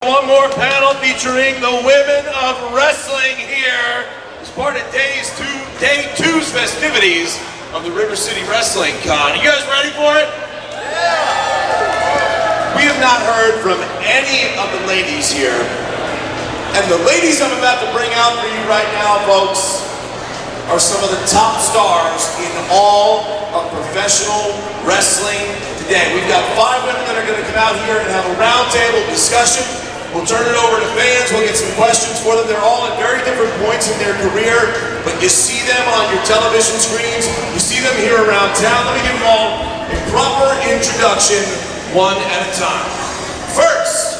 One more panel featuring the women of wrestling here as part of day two's festivities of the River City Wrestling Con. You guys ready for it? Yeah! We have not heard from any of the ladies here. And the ladies I'm about to bring out for you right now, folks, are some of the top stars in all of professional wrestling today. We've got 5 women that are going to come out here and have a roundtable discussion. We'll turn it over to fans, we'll get some questions for them. They're all at very different points in their career, but you see them on your television screens, you see them here around town. Let me give them all a proper introduction, one at a time. First,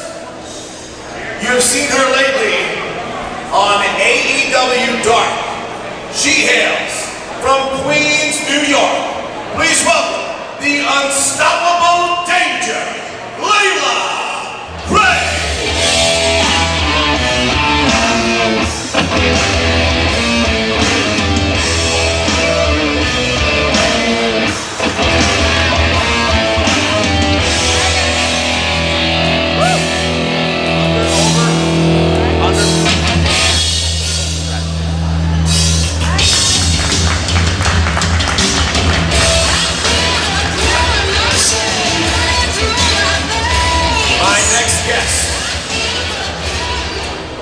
you have seen her lately on AEW Dark. She hails from Queens, New York. Please welcome the unstoppable danger, Leila Grey.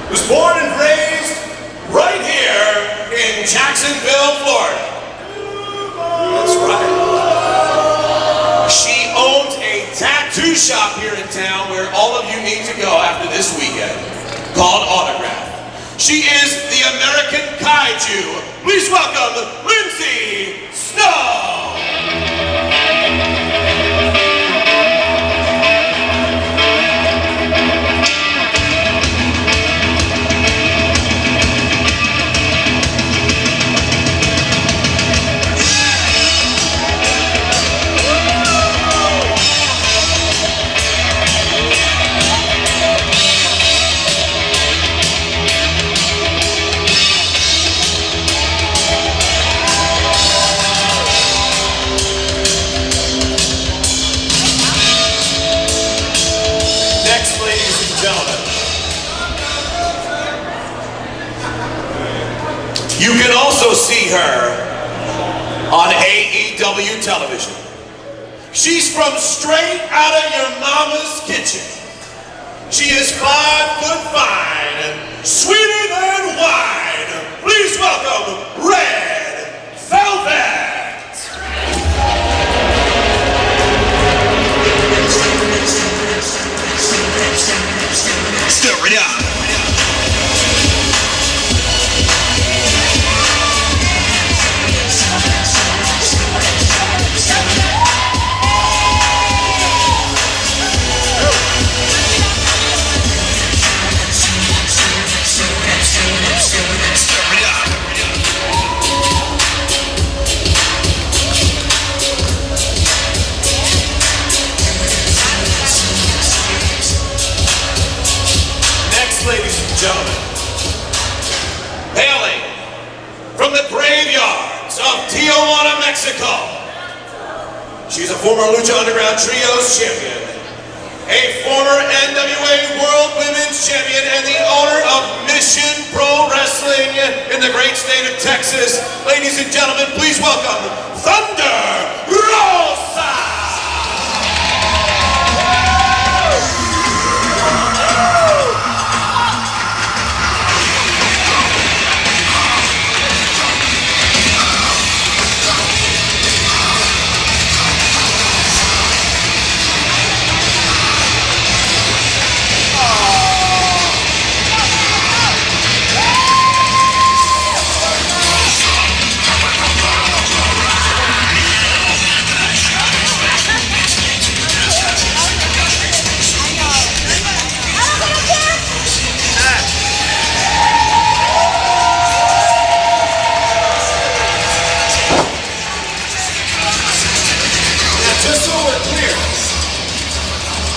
Was born and raised right here in Jacksonville, Florida. That's right. She owns a tattoo shop here in town where all of you need to go after this weekend, called Autograph. She is the American Kaiju. Please welcome Lindsay Snow. You can also see her on AEW television. She's from straight out of your mama's kitchen. She is 5'5", sweeter than wine. Please welcome Red Velvet. Stir it up. Ladies and gentlemen, hailing from the graveyards of Tijuana, Mexico, she's a former Lucha Underground Trios champion, a former NWA World Women's Champion, and the owner of Mission Pro Wrestling in the great state of Texas. Ladies and gentlemen, please welcome Thunder Rosa!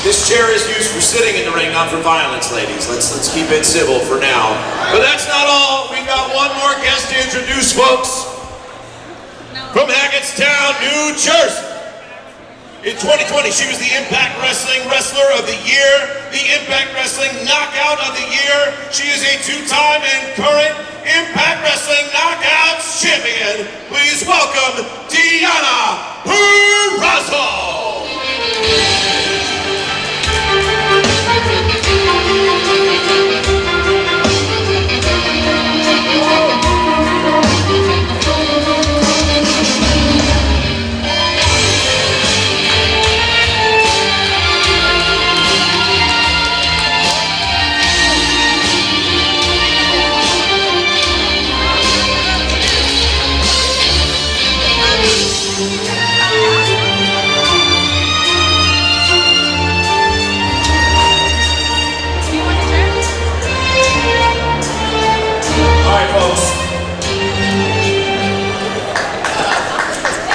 This chair is used for sitting in the ring, not for violence, ladies. Let's keep it civil for now. But that's not all. We've got one more guest to introduce, folks. From Hackettstown, New Jersey. In 2020, she was the Impact Wrestling Wrestler of the Year, the Impact Wrestling Knockout of the Year. She is a two-time and current Impact Wrestling Knockouts Champion. Please welcome Deonna Purrazzo.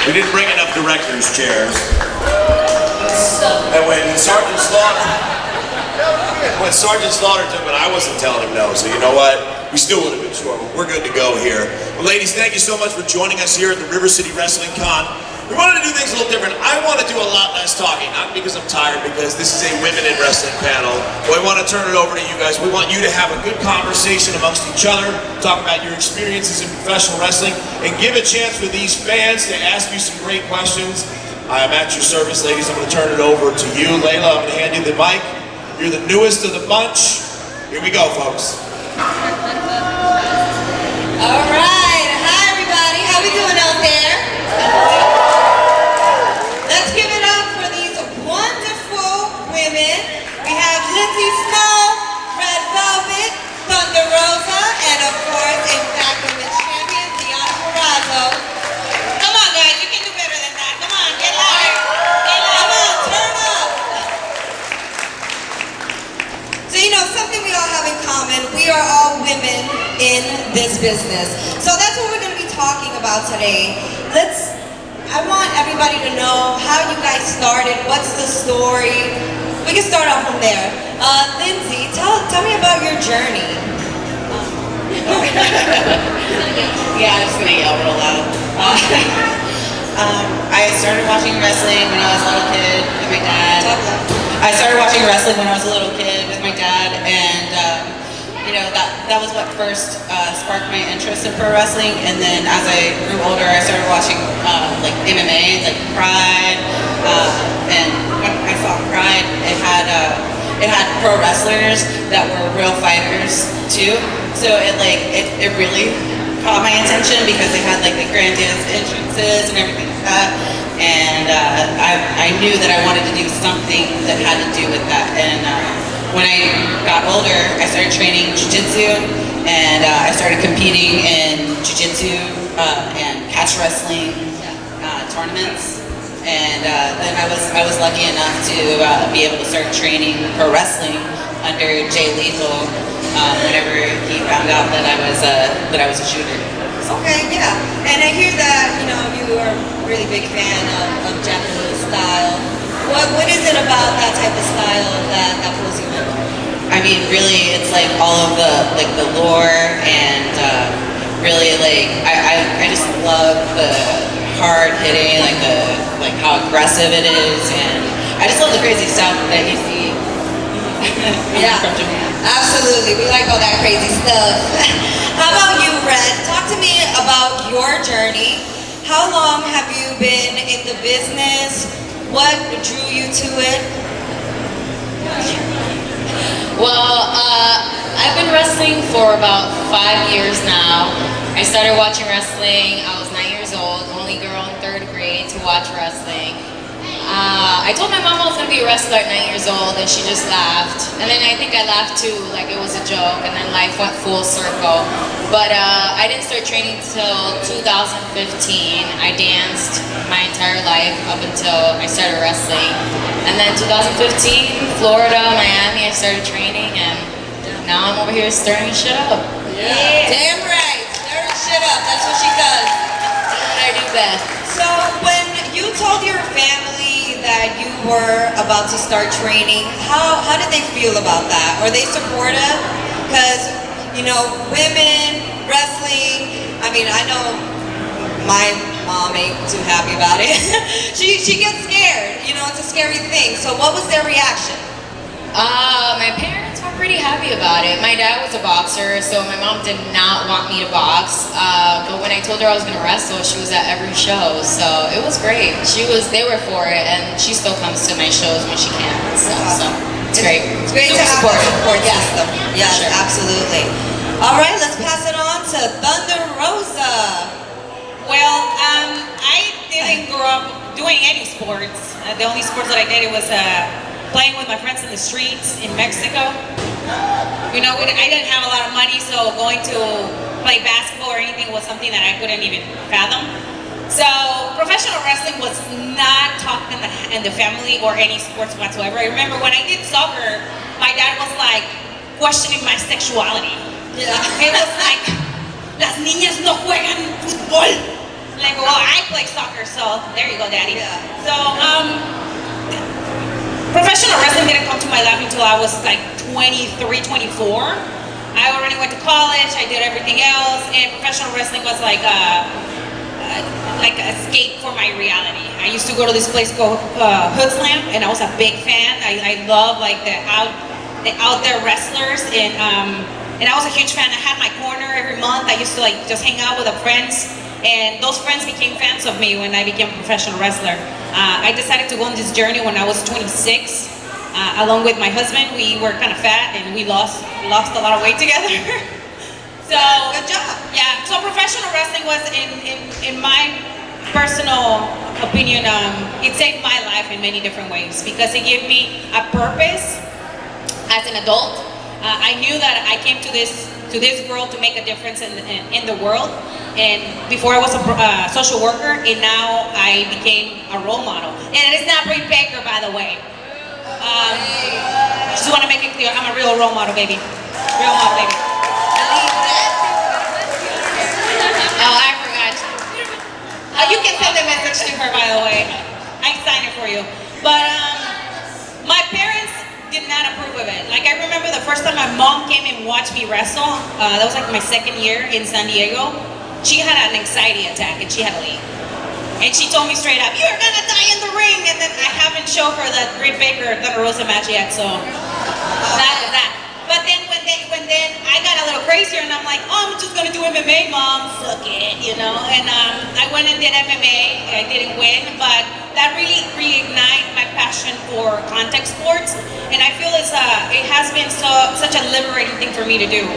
We didn't bring enough directors' chairs. And when Sergeant Slaughter took it, I wasn't telling him no, so you know what? We still would have been short, but we're good to go here. Well, ladies, thank you so much for joining us here at the River City Wrestling Con. We wanted to do things a little different. I want to do a lot less talking, not because I'm tired, because this is a women in wrestling panel. We want to turn it over to you guys. We want you to have a good conversation amongst each other, talk about your experiences in professional wrestling, and give a chance for these fans to ask you some great questions. I am at your service, ladies. I'm going to turn it over to you. Layla, I'm going to hand you the mic. You're the newest of the bunch. Here we go, folks. All right. Hi, everybody. How we doing out there? Let's give it up for these wonderful women. We have Lindsay Snow, Red Velvet, Thunder Rosa, and of course, Impact Women's Champion, Deonna Purrazzo. Come on, guys, you can do better than that. Come on, get louder. Get louder. Come on, turn up. So you know, something we all have in common, we are all women in this business. So that's what we're going to be talking about today. I want everybody to know how you guys started, what's the story. We can start off from there. Lindsay, tell me about your journey. Yeah, I'm just gonna yell real loud. I started watching wrestling when I was a little kid with my dad. I started watching wrestling when I was a little kid with my dad, and you know, that was what first sparked my interest in pro wrestling. And then as I grew older, I started watching like MMA, like Pride. And when I saw Pride, it had pro wrestlers that were real fighters too. So it really caught my attention because they had like the grandiose entrances and everything like that. And I knew that I wanted to do something that had to do with that. And when I got older, I started training jiu-jitsu, and I started competing in jiu-jitsu and catch wrestling tournaments. And then I was lucky enough to be able to start training pro wrestling under Jay Lethal whenever he found out that I was a shooter. Okay, yeah. And I hear that, you know, you are a really big fan of Japanese style. What is it about that type of style that pulls you in? I mean, really, it's like all of the lore, and really like I just love the hard hitting, like how aggressive it is, and I just love the crazy stuff that you see. Yeah, from Japan. Absolutely. We like all that crazy stuff. How about you, Red? Talk to me about your journey. How long have you been in the business? What drew you to it? Well, I've been wrestling for about 5 years now. I started watching wrestling, I was 9 years old, only girl in 3rd grade to watch wrestling. I told my mom I was going to be a wrestler at 9 years old, and she just laughed. And then I think I laughed too, like it was a joke, and then life went full circle. But I didn't start training till 2015. I danced my entire life up until I started wrestling. And then 2015, Florida, Miami, I started training, and now I'm over here stirring shit up. Yeah. Damn right, stirring shit up, that's what she does. That's what I do best. So when you told your family that you were about to start training, how did they feel about that? Were they supportive? Because, you know, women, wrestling, I mean, I know my mom ain't too happy about it. she gets scared, you know, it's a scary thing. So what was their reaction? My parents were pretty happy about it. My dad was a boxer, so my mom did not want me to box. But when I told her I was gonna wrestle, she was at every show, so it was great. They were for it, and she still comes to my shows when she can and stuff. So it's great. It's great to have that support system. Yes, sure. Absolutely. All right, let's pass it on to Thunder Rosa. Well, I didn't grow up doing any sports. The only sports that I did was playing with my friends in the streets in Mexico. You know, I didn't have a lot of money, so going to play basketball or anything was something that I couldn't even fathom. So professional wrestling was not talked in the family or any sports whatsoever. I remember when I did soccer, my dad was like questioning my sexuality. Yeah. It was like, las niñas no juegan fútbol. Like, well, I play soccer, so there you go, daddy. Yeah. So, professional wrestling didn't come to my life until I was like 23, 24. I already went to college, I did everything else, and professional wrestling was like escape for my reality. I used to go to this place called Hood Slam, and I was a big fan. I love like the out there wrestlers, and I was a huge fan. I had my corner every month. I used to like just hang out with the friends, and those friends became fans of me when I became a professional wrestler. I decided to go on this journey when I was 26. Along with my husband, we were kind of fat and we lost a lot of weight together. So good job. Yeah. So professional wrestling was, in my personal opinion, it saved my life in many different ways because it gave me a purpose as an adult. I knew that I came to this world to make a difference in the world. And before I was a social worker, and now I became a role model. And it's not Brie Baker, by the way. I just want to make it clear, I'm a real role model, baby. Real model, baby. Oh, I forgot. You can send a message to her, by the way. I signed it for you. But my parents did not approve of it. Like, I remember the first time my mom came and watched me wrestle. That was like my second year in San Diego. She had an anxiety attack and she had to leave. And she told me straight up, "You're gonna die in the ring." And then I haven't showed her that Brie Baker Thunder Rosa match yet, so that was that. But then when I got a little crazier and I'm like, "Oh, I'm just gonna do MMA, mom. Fuck it," you know. And I went and did MMA. I didn't win, but that really reignited my passion for contact sports. And I feel it has been such a liberating thing for me to do.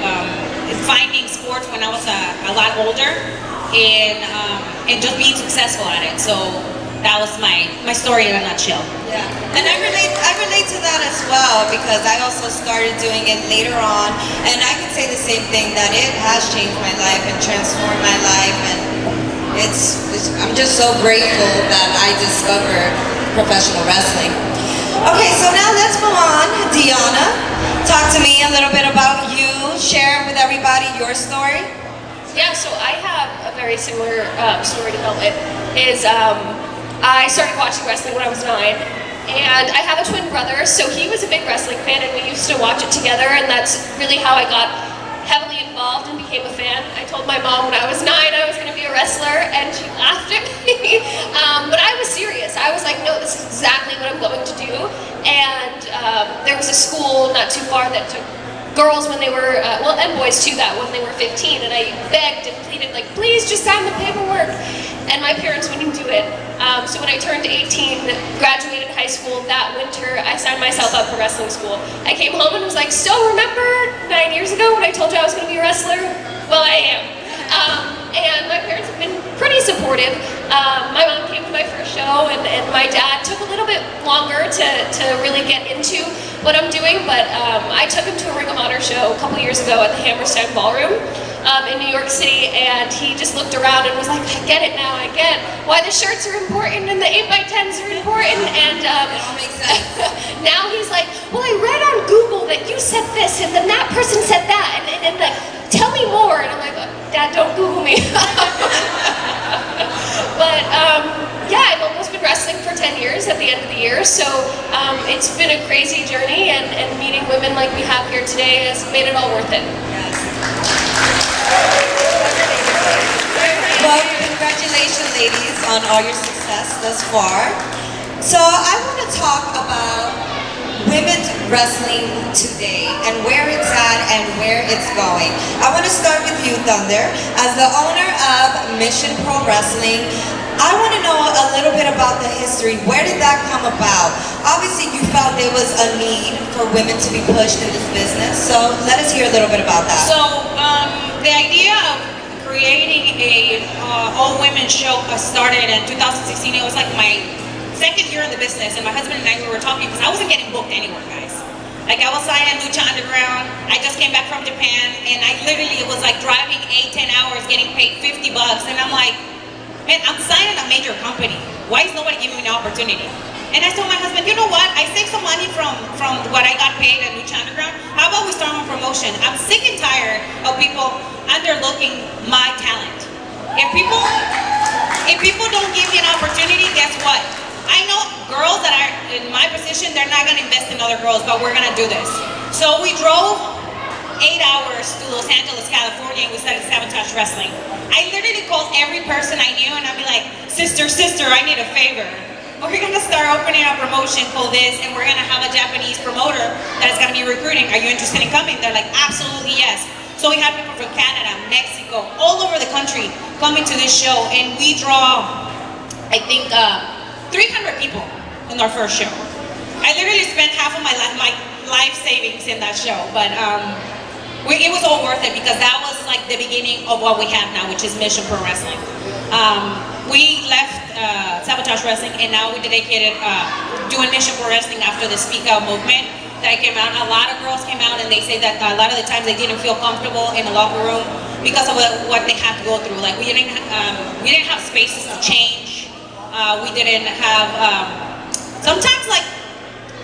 Finding sports when I was a lot older, and just being successful at it. So that was my story in a nutshell. Yeah, and I relate to that as well because I also started doing it later on, and I can say the same thing, that it has changed my life and transformed my life, and I'm just so grateful that I discovered professional wrestling. Okay, so now let's move on. Deonna, talk to me a little bit about you. Share with everybody your story. Yeah, so I have a very similar story development. I started watching wrestling when I was 9, and I have a twin brother, so he was a big wrestling fan, and we used to watch it together, and that's really how I got heavily involved and became a fan. I told my mom when I was 9 I was going to be a wrestler, and she laughed at me, but I was serious. I was like, no, this is exactly what I'm going to do, and there was a school not too far that took girls when they were, and boys too, that when they were 15, and I begged and pleaded, like, please just sign the paperwork, and my parents wouldn't do it. So when I turned 18, graduated high school that winter, I signed myself up for wrestling school. I came home and was like, so remember 9 years ago when I told you I was going to be a wrestler? Well, I am. And my parents have been pretty supportive. My mom came to my first show, and my dad took a little bit longer to really get into what I'm doing, but I took him to a Ring of Honor show a couple years ago at the Hammerstein Ballroom in New York City, and he just looked around and was like, I get it now, I get why the shirts are important and the 8x10s are important, and it all makes sense. now he's like, well, I read on Google that you said this, and then that person said that, and like, tell me more, and I'm like, Dad, don't Google me. But yeah, I've almost been wrestling for 10 years at the end of the year, so it's been a crazy journey, and meeting women like we have here today has made it all worth it. Well, Well, congratulations, ladies, on all your success thus far. So I want to talk about women's wrestling today and where it's at and where it's going. I want to start with you, Thunder. As the owner of Mission Pro Wrestling, I want to know a little bit about the history. Where did that come about? Obviously, you felt there was a need for women to be pushed in this business, so let us hear a little bit about that. So, the idea of creating a all-women show started in 2016. It was like my second year in the business, and my husband and I, we were talking because I wasn't getting booked anywhere, guys. Like, I was signing Lucha Underground. I just came back from Japan, and I literally was like driving 8-10 hours, getting paid $50, and I'm like, man, I'm signing a major company. Why is nobody giving me an opportunity? And I told my husband, you know what? I saved some money from what I got paid at Lucha Underground. How about we start on promotion? I'm sick and tired of people underlooking my talent. If people don't give me an opportunity, guess what? I know girls that are in my position, they're not gonna invest in other girls, but we're gonna do this. So we drove 8 hours to Los Angeles, California, and we started Sabotage Wrestling. I literally called every person I knew, and I'd be like, sister, I need a favor. We're gonna start opening a promotion called this, and we're gonna have a Japanese promoter that is gonna be recruiting. Are you interested in coming? They're like, absolutely yes. So we have people from Canada, Mexico, all over the country coming to this show, and we draw, I think, 300 people in our first show. I literally spent half of my life savings in that show, but it was all worth it because that was like the beginning of what we have now, which is Mission Pro Wrestling. We left Sabotage Wrestling, and now we dedicated doing Mission Pro Wrestling after the Speak Out movement that came out. A lot of girls came out, and they say that a lot of the times they didn't feel comfortable in the locker room because of what they had to go through. Like we didn't have spaces to change. We didn't have, sometimes like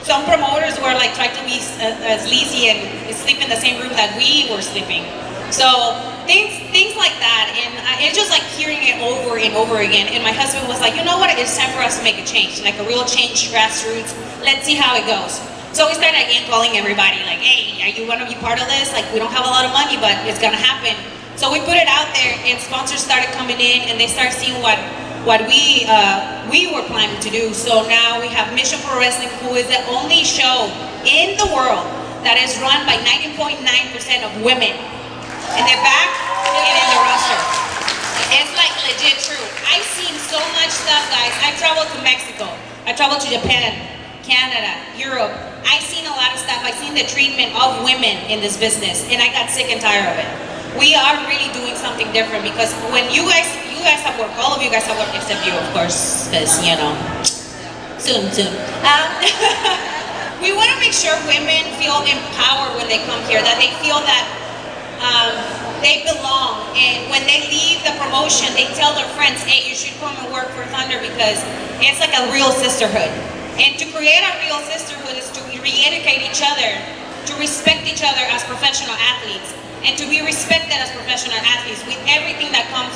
some promoters were like trying to be as lazy and sleep in the same room that we were sleeping. So things like that, and it's just like hearing it over and over again. And my husband was like, you know what, it's time for us to make a change, like a real change, grassroots. Let's see how it goes. So we started again calling everybody like, hey, are you want to be part of this? Like, we don't have a lot of money, but it's gonna happen. So we put it out there, and sponsors started coming in, and they started seeing what we were planning to do. So now we have Mission Pro Wrestling, who is the only show in the world that is run by 90.9% of women in the back and in the roster. It's like legit true. I've seen so much stuff, guys. I've traveled to Mexico. I traveled to Japan, Canada, Europe. I've seen a lot of stuff. I've seen the treatment of women in this business, and I got sick and tired of it. We are really doing something different because when you guys have work, all of you guys have work except you, of course, because, you know, soon. We want to make sure women feel empowered when they come here, that they feel that they belong, and when they leave the promotion, they tell their friends, hey, you should come and work for Thunder because it's like a real sisterhood. And to create a real sisterhood is to re-educate each other, to respect each other as professional athletes, and to be respected as professional athletes with everything that comes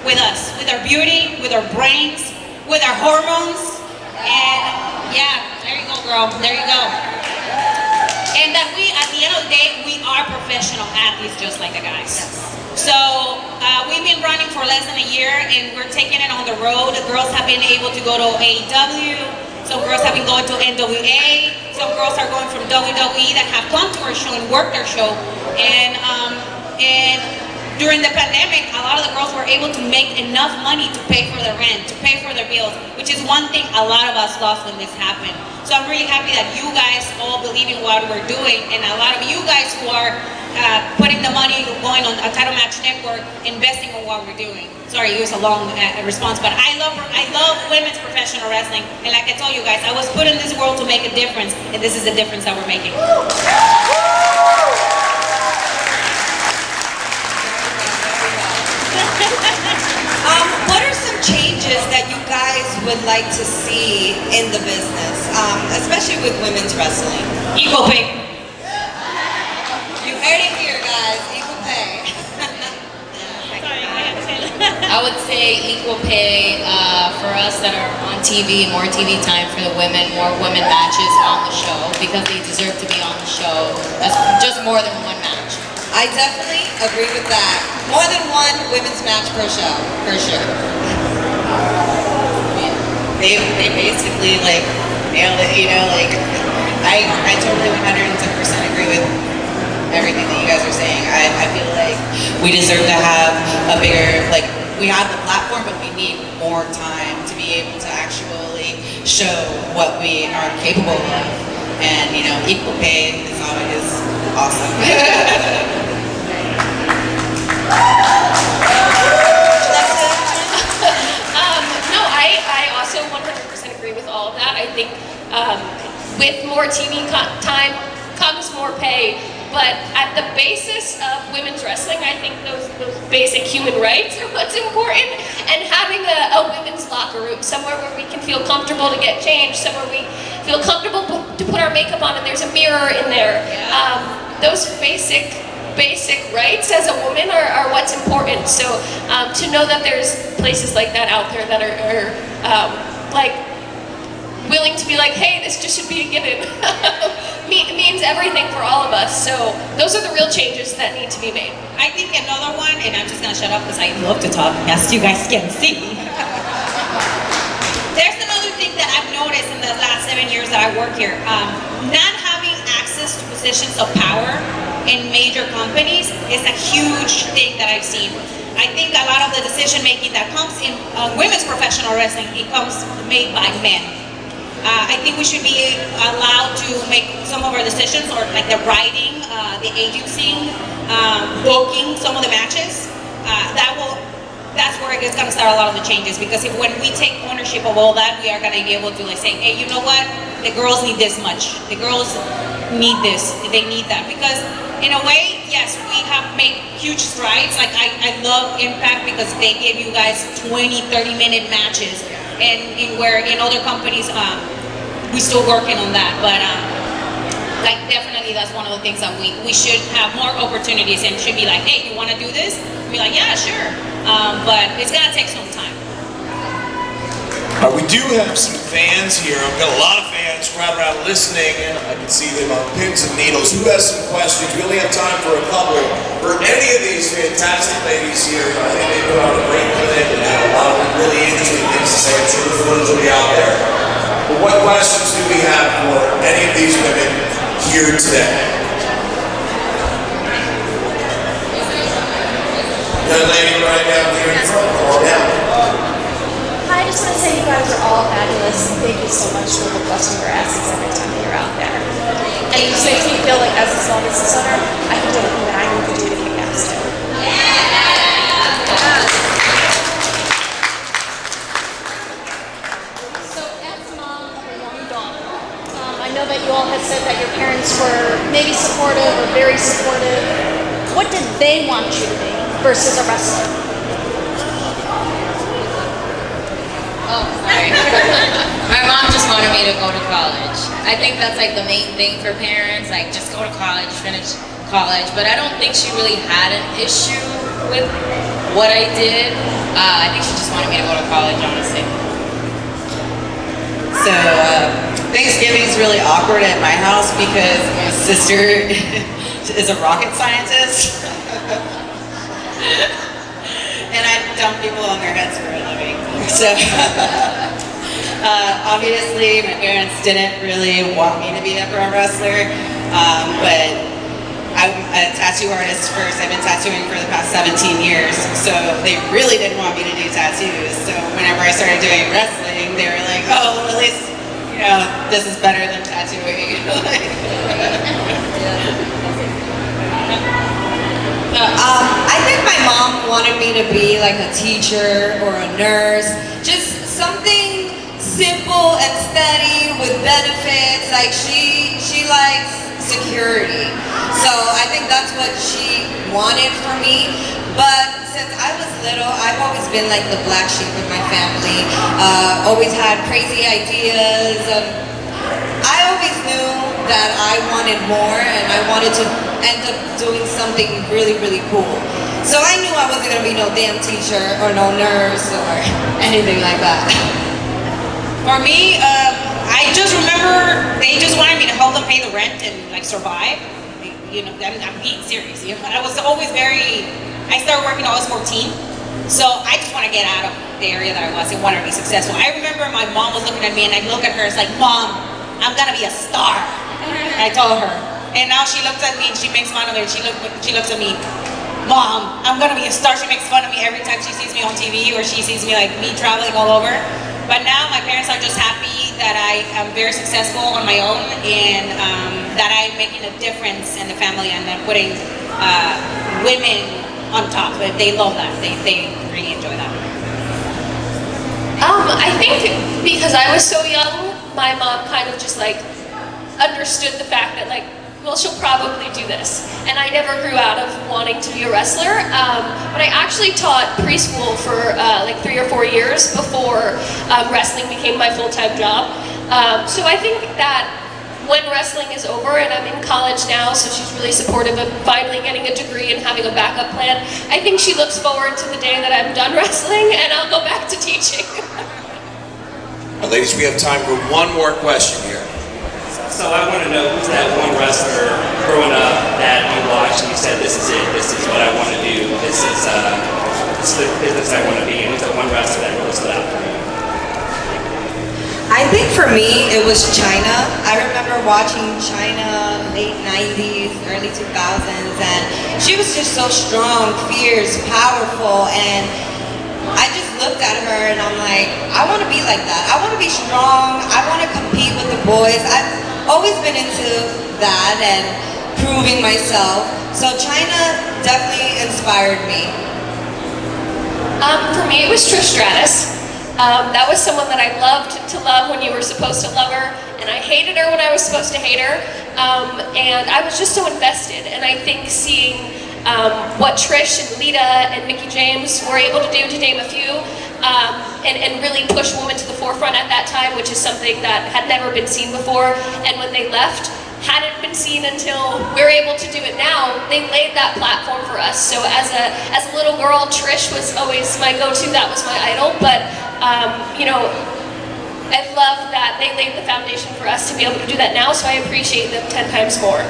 with us, with our beauty, with our brains, with our hormones, and yeah, there you go, girl, there you go. And that we, at the end of the day, we are professional athletes just like the guys. So we've been running for less than a year, and we're taking it on the road. The girls have been able to go to AEW, some girls have been going to NWA, some girls are going from WWE that have come to our show and worked our show, and during the pandemic, a lot of the girls were able to make enough money to pay for their rent, to pay for their bills, which is one thing a lot of us lost when this happened. So I'm really happy that you guys all believe in what we're doing, and a lot of you guys who are putting the money going on a Title Match Network, investing in what we're doing. Sorry, it was a long response, but I love women's professional wrestling, and like I told you guys, I was put in this world to make a difference, and this is the difference that we're making. What are some changes that you guys would like to see in the business, especially with women's wrestling? Equal pay. You heard it here, guys. Equal pay. I would say equal pay for us that are on TV, more TV time for the women, more women matches on the show because they deserve to be on the show. That's just more than one match. I definitely agree with that. More than one women's match per show, for sure. They basically like nailed it, you know, like I totally 110% agree with everything that you guys are saying. I feel like we deserve to have a bigger, like, we have the platform, but we need more time to be able to actually show what we are capable of. And, you know, equal pay is always awesome. No, I also 100% agree with all of that. I think with more TV time comes more pay. But at the basis of women's wrestling, I think those basic human rights are what's important. And having a women's locker room, somewhere where we can feel comfortable to get changed, somewhere we feel comfortable to put our makeup on and there's a mirror in there. Those basic rights as a woman are what's important. So to know that there's places like that out there that are like willing to be like, hey, this just should be a given, means everything for all of us. So those are the real changes that need to be made. I think another one, and I'm just gonna shut up because I love to talk, as you guys can see. There's another thing that I've noticed in the last 7 years that I work here. Not having access to positions of power in major companies is a huge thing that I've seen. I think a lot of the decision making that comes in women's professional wrestling, it comes made by men. I think we should be allowed to make some of our decisions, or like the writing, the agency, booking some of the matches. That's where it's going to start a lot of the changes, because when we take ownership of all that, we are going to be able to like say, hey, you know what? The girls need this much. The girls need this. They need that. Because in a way, yes, we have made huge strides. Like I love Impact because they give you guys 20, 30-minute matches. And where in other companies, we're still working on that. But like definitely that's one of the things that we should have more opportunities, and should be like, hey, you want to do this? Be like, yeah, sure. But it's gonna take some time. We do have some fans here. I've got a lot of fans right around listening. I can see them on pins and needles. Who has some questions? We only have time for a couple. For any of these fantastic ladies here, I think they put on a great clinic and have a lot of really interesting things to say. I'm sure the footage will be out there. But what questions do we have for any of these women here today? Young lady right down here in front. Calm down. I just want to say you guys are all fabulous. Thank you so much for busting your asses every time you're out there. And it just makes me feel like as a small business owner, I can do anything that I need to do to kick ass too. So as a mom of a young daughter, I know that you all have said that your parents were maybe supportive or very supportive. What did they want you to be versus a wrestler? Oh, sorry. My mom just wanted me to go to college. I think that's like the main thing for parents, like just go to college, finish college. But I don't think she really had an issue with what I did. I think she just wanted me to go to college, honestly. So Thanksgiving's really awkward at my house because my sister is a rocket scientist. And I dump people on their heads for a living. So obviously my parents didn't really want me to be a pro wrestler, but I'm a tattoo artist first. I've been tattooing for the past 17 years, so they really didn't want me to do tattoos. So whenever I started doing wrestling, they were like, oh, well, at least, you know, this is better than tattooing. I think my mom wanted me to be like a teacher or a nurse, just something simple and steady with benefits. Like she likes security, so I think that's what she wanted for me. But since I was little, I've always been like the black sheep of my family. Always had crazy ideas. I always knew that I wanted more, and I wanted to end up doing something really, really cool. So I knew I wasn't gonna be no damn teacher or no nurse or anything like that. For me, I just remember they just wanted me to help them pay the rent and like survive. I'm being serious. I was always I started working when I was 14. So I just want to get out of the area that I was and want to be successful. I remember my mom was looking at me and I look at her, it's like, Mom, I'm going to be a star. I told her. And now she looks at me and she makes fun of it. She looks at me, Mom, I'm going to be a star. She makes fun of me every time she sees me on TV or she sees me traveling all over. But now my parents are just happy that I am very successful on my own and that I'm making a difference in the family and I'm putting women on top. They love that. They really enjoy that. I think because I was so young, my mom kind of just understood the fact that well, she'll probably do this. And I never grew out of wanting to be a wrestler. But I actually taught preschool for 3 or 4 years before wrestling became my full-time job. So I think that when wrestling is over, and I'm in college now, so she's really supportive of finally getting a degree and having a backup plan. I think she looks forward to the day that I'm done wrestling and I'll go back to teaching. Ladies, we have time for one more question here. So I want to know, who's that one wrestler growing up that you watched and you said, this is it, this is what I want to do, this is the business I want to be in? Who's that one wrestler that really stood out for you? I think for me, it was China. I remember watching China late 90s, early 2000s, and she was just so strong, fierce, powerful, and I just looked at her and I'm like, I want to be like that. I want to be strong. I want to compete with the boys. I've always been into that and proving myself. So China definitely inspired me. For me, it was Trish Stratus. That was someone that I loved to love when you were supposed to love her, and I hated her when I was supposed to hate her, and I was just so invested. And I think seeing what Trish and Lita and Mickie James were able to do, to name a few, and really push women to the forefront at that time, which is something that had never been seen before, and when they left, hadn't been seen until we're able to do it now. They laid that platform for us. So as a little girl, Trish was always my go-to. That was my idol. But I love that they laid the foundation for us to be able to do that now. So I appreciate them 10 times more.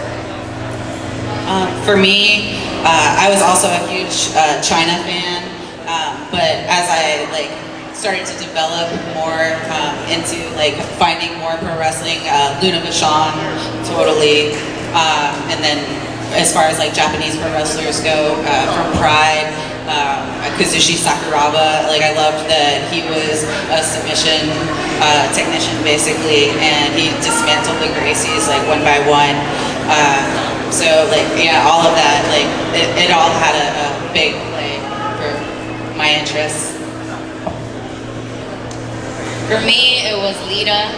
For me, I was also a huge China fan. But as I started to develop more into finding more pro wrestling, Luna Vachon, totally, and then as far as Japanese pro wrestlers go, from Pride, Kazushi Sakuraba, I loved that he was a submission technician basically, and he dismantled the Gracies one by one. So yeah, all of that, it all had a big play for my interests. For me, it was Lita,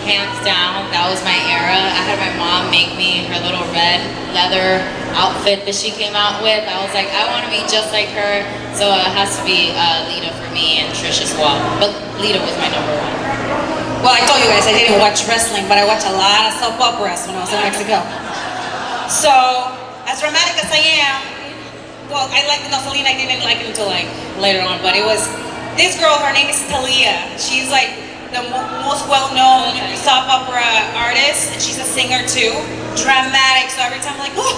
hands down. That was my era. I had my mom make me her little red leather outfit that she came out with. I was like, I want to be just like her. So it has to be Lita for me, and Trish as well. But Lita was my number one. Well, I told you guys I didn't watch wrestling, but I watched a lot of soap operas when I was in Mexico. So, as dramatic as I am, well, I liked Selena. I didn't like it until later on, but it was this girl. Her name is Talia. She's the most well-known soap opera artist, and she's a singer too. Dramatic. So every time I'm like, oh,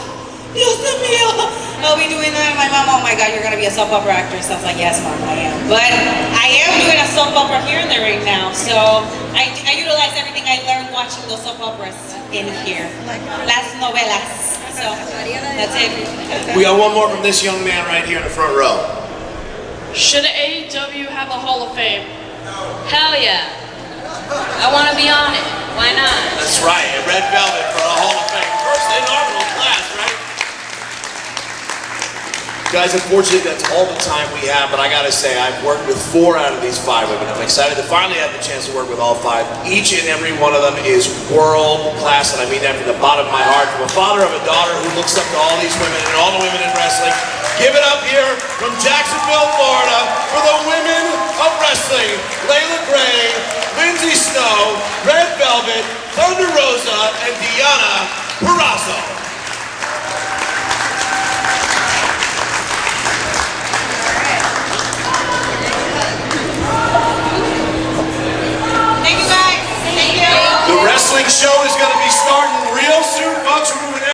Dios mío, I'll be doing that. My mom, oh my God, you're gonna be a soap opera actress. I was like, yes, Mom, I am. But I am doing a soap opera here and there right now. So I utilize everything I learned watching those soap operas in here. Las novelas. So that's it. We got one more from this young man right here in the front row. Should AEW have a Hall of Fame? Hell yeah. I want to be on it. Why not? That's right, a red velvet for a Hall of Fame. First inaugural class, right? Guys, unfortunately, that's all the time we have, but I gotta say, I've worked with 4 out of these 5 women. I'm excited to finally have the chance to work with all 5. Each and every one of them is world class, and I mean that from the bottom of my heart. From a father of a daughter who looks up to all these women and all the women in wrestling. Give it up here from Jacksonville, Florida, for the women of wrestling. Leila Grey, Lindsay Snow, Red Velvet, Thunder Rosa, and Deonna Purrazzo.